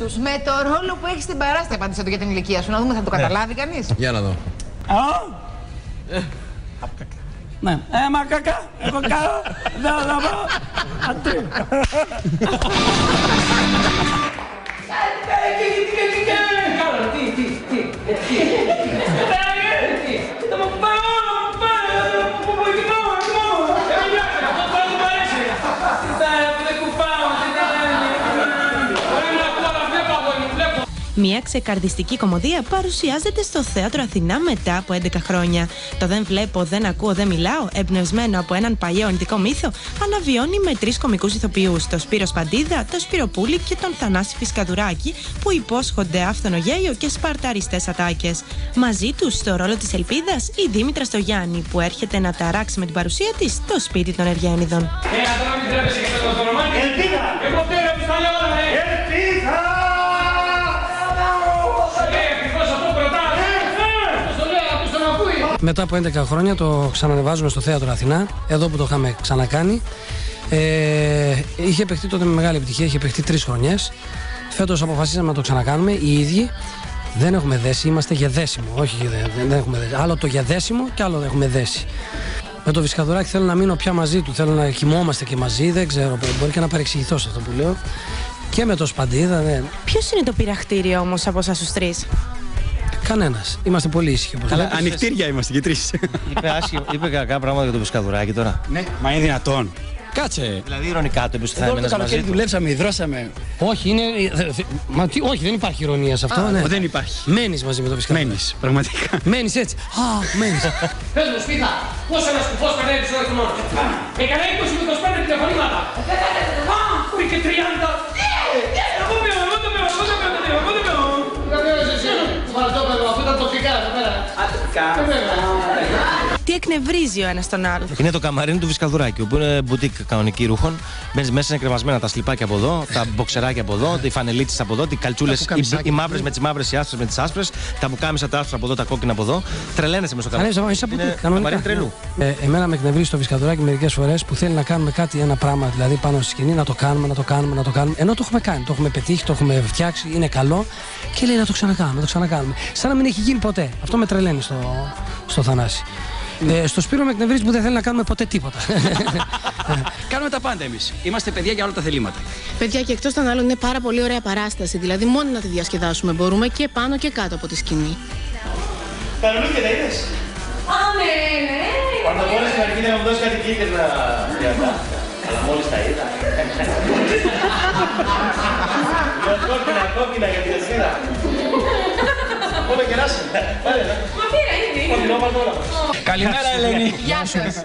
Με το ρόλο που έχει στην παράσταση, απάντησε το για την ηλικία σου. Να δούμε, θα το καταλάβει κανείς. Για να δω. Ναι. Μακακά. Εγώ κάνω. Δεν πάω. Αντί. Μια ξεκαρδιστική κωμωδία παρουσιάζεται στο Θέατρο Αθηνά μετά από 11 χρόνια. Το «Δεν βλέπω, δεν ακούω, δεν μιλάω», εμπνευσμένο από έναν παλιό ινδικό μύθο, αναβιώνει με 3 κωμικούς ηθοποιούς, τον Σπύρο Σπαντίδα, τον Σπυροπούλη και τον Θανάση Φισκαδουράκη, που υπόσχονται άφθονο γέλιο και σπαρταριστές ατάκες. Μαζί τους, στο ρόλο της Ελπίδας, η Δήμητρα Στογιάννη, που έρχεται να ταράξει με την παρουσία της στο σπίτι των Εργένιδων. Μετά από 11 χρόνια το ξανανεβάζουμε στο Θέατρο Αθηνά, εδώ που το είχαμε ξανακάνει. Είχε παιχτεί τότε με μεγάλη επιτυχία, είχε παιχτεί 3 χρονιές. Φέτος αποφασίσαμε να το ξανακάνουμε οι ίδιοι. Δεν έχουμε δέσει, είμαστε για δέσιμο. Όχι, δεν έχουμε δέσει. Άλλο το για δέσιμο και άλλο έχουμε δέσει. Με το Φισκαδουράκη θέλω να μείνω πια μαζί του, θέλω να κοιμόμαστε και μαζί. Δεν ξέρω, μπορεί και να παρεξηγηθώ σε αυτό που λέω. Και με το Σπαντίδα. Ποιος είναι το πειραχτήριο όμως από εσάς τους 3? Κανένας. Είμαστε πολύ ήσυχοι. Καλά, ανοιχτήρια είμαστε και 3. Είπε κακά πράγματα για το Φισκαδουράκη τώρα. Ναι, μα είναι δυνατόν. Κάτσε. Δηλαδή, ειρωνικά το είπε ότι θα Εδώ το έμενες μαζί καλοκαίρι του. δουλέψαμε, υδρώσαμε. Όχι, είναι. Όχι, δεν υπάρχει ηρωνία σε αυτό. Ναι. Δεν υπάρχει. Μένεις μαζί με το Φισκαδουράκη. Μένεις, πραγματικά. Μένεις έτσι. Μένεις. Πες μου, Σπίθα, πώς ένας κουφός περνάει τις ώρες του μόνος. Έκανα 20 με 25 τηλεφωνήματα. Πού και 30. Εγώ πέω, εγώ το πέω. Αυτό ήταν τοπικά εδώ πέρα. Τι εκνευρίζει ο ένας τον άλλον? Είναι το καμαρίνι του Φισκαδουράκη, που είναι μπουτίκ κανονική ρούχων. Μπαίνεις μέσα, είναι κρεμασμένα τα σλιπάκια από εδώ, τα μποξεράκια από εδώ, οι φανελίτσες από εδώ, οι καλτσούλες, οι μαύρες με τις μαύρες, οι άσπρες με τις άσπρες, τα μπουκάμισα τα άσπρα από εδώ, τα κόκκινα από εδώ. Τρελαίνεσαι με στο καμαρίνι. Είναι καμαρίνι τρελού. Εμένα με εκνευρίζει το Φισκαδουράκη μερικές φορές που θέλει να κάνουμε κάτι, ένα πράγμα δηλαδή πάνω στη σκηνή, να το κάνουμε. Ενώ το έχουμε κάνει, το έχουμε πετύχει, το έχουμε φτιάξει, είναι καλό και λέει να το ξανακάνουμε. Σαν να μην έχει γίνει ποτέ. Αυτό με τρελαίνει στο Θανάση. Στο Σπύρο με εκνευρίζει που δεν θέλει να κάνουμε ποτέ τίποτα. Κάνουμε τα πάντα εμείς. Είμαστε παιδιά για όλα τα θελήματα. Παιδιά, και εκτός των άλλων είναι πάρα πολύ ωραία παράσταση. Δηλαδή, μόνο να τη διασκεδάσουμε μπορούμε και πάνω και κάτω από τη σκηνή. Κανονίκια τα είδες. Ναι. Όταν μόλις στην αρχή να μου δώσει κάτι κίκες να διατά. Αλλά μόλις τα είδα. Κόκκινα για την εσίδα. Πότε κεράσαι. Μα πήρα ήδη. Καλημέρα, Ελένη. Γεια σας.